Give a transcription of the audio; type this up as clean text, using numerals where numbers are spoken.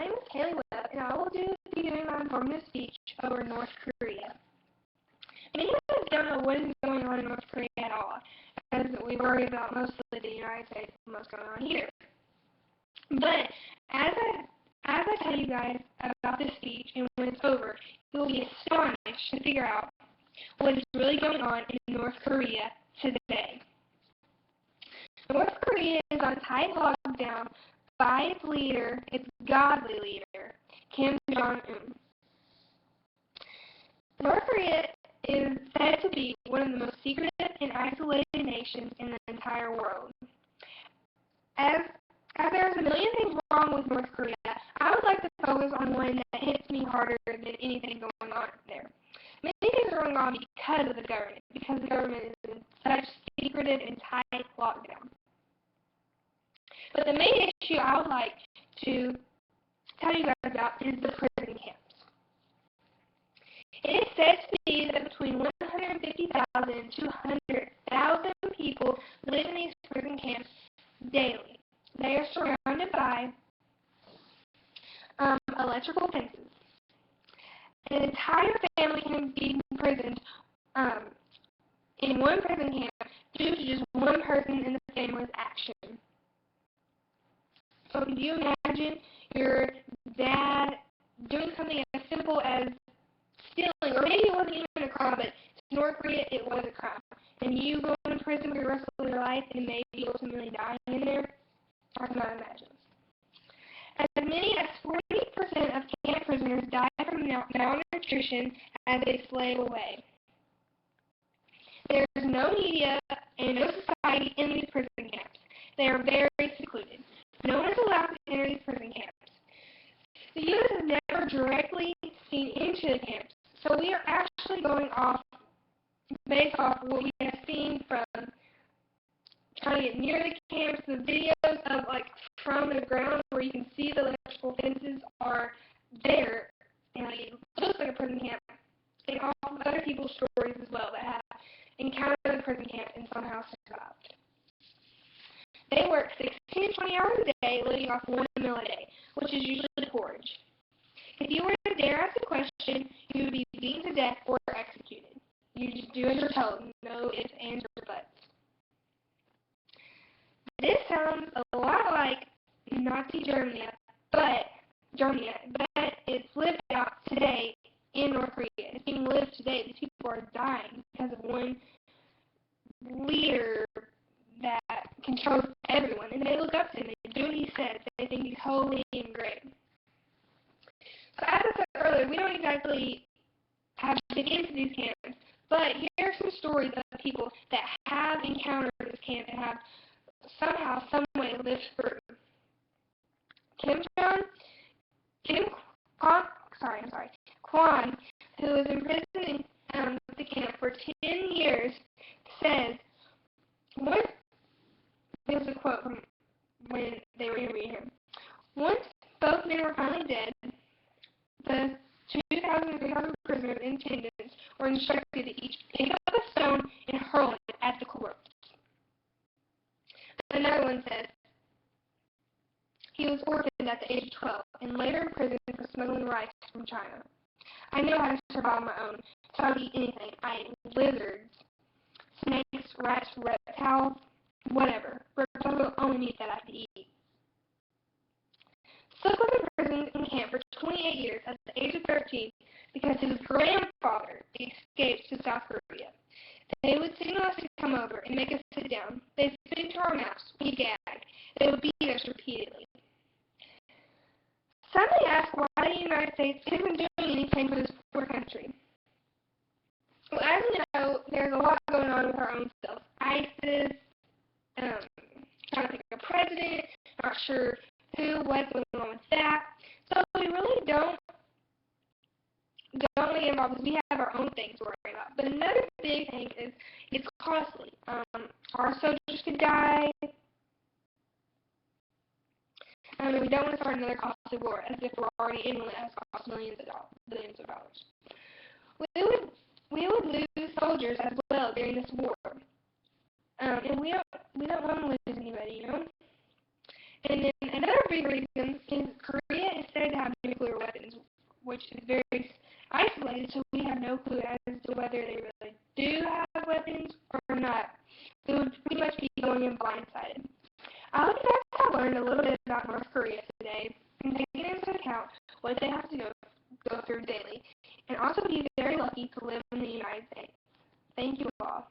name is Haley Webb, and I will be doing my informative speech over North Korea. Many of us don't know what is going on in North Korea at all, as we worry about mostly the United States and what's going on here. But as I tell you guys about this speech, and when it's over, you'll be astonished to figure out what is really going on in North Korea today. North Korea is on a tight lockdown by its leader, its godly leader, Kim Jong-un. North Korea is said to be one of the most secretive and isolated nations in the entire world. As there's a million things wrong with North Korea, I would like to focus on one that hits me harder than anything going on there. Many things are going on because of the government is in such secretive and tight lockdown. But the main issue I would like to tell you guys about is the prison camps. It is said to be that between 150,000 and 200,000 people live in these prison camps daily. They are surrounded by electrical fences. An entire family can be imprisoned in one prison camp due to just one person in the family's action. So can you imagine your dad doing something as simple as stealing, or maybe it wasn't even a crime, but in North Korea it was a crime, and you go into prison for the rest of your life and maybe ultimately dying in there? I cannot imagine. As many as 40% of camp prisoners die from malnutrition as they slave away. There is no media and no society in these prison camps. They are very secluded. No one is allowed to enter these prison camps. The U.S. has never directly seen into the camps, so we are actually going off based off what we have seen from trying to get near the camps. The videos of from the ground where you can see the electrical fences are there, and it looks like a prison camp, and off of other people's stories as well that have encountered the prison camp and somehow survived. They work 16 to 20 hours a day, living off 1 meal a day, which is usually porridge. If you were to dare ask a question, you would be beaten to death or executed. You just do as you're told, no ifs, ands, or buts. This sounds a lot like Nazi Germany, but it's lived out today in North Korea. It's being lived today. These people are dying because of one leader that controls everyone, and they look up to him. They do what he says. They think he's holy and great. So as I said earlier, we don't exactly have been into these camps, but here are some stories of people that have encountered this camp and have somehow, some way lived through. Kwan, who was imprisoned in the camp for 10 years, says, here's a quote from when they were interviewing him. Once both men were finally dead, the 2,000 and 3,000 prisoners in attendance were instructed to each pick up a stone and hurl it at the corpse. Another one says, he was orphaned at the age of 12 and later imprisoned for smuggling rice from China. I know how to survive on my own, so I would eat anything. I ate lizards, snakes, rats, reptiles, whatever. Reptiles are the only meat that I could eat. Suk was imprisoned in camp for 28 years at the age of 13 because his grandfather escaped to South Korea. They would signal us to come over and make us sit down. They'd spit into our mouths. We gagged. They would beat us repeatedly. Some may ask why the United States isn't doing anything for this poor country. Well, as we know, there's a lot going on with our own self. ISIS, trying to pick a president, not sure what's going on with that. So we really don't want to get involved because we have our own things to worry about. But another big thing is it's costly. Our soldiers could die. We don't want to start another costly war as if we're already in one that has cost billions of dollars. We would lose soldiers as well during this war. And we don't want to lose anybody, you know? And then another big reason is Korea is said to have which is very isolated, so we have no clue as to whether they really do have weapons or not. We would pretty much be going in blindsided. I hope you guys have learned a little bit about North Korea today and taking into account what they have to go through daily, and also be very lucky to live in the United States. Thank you all.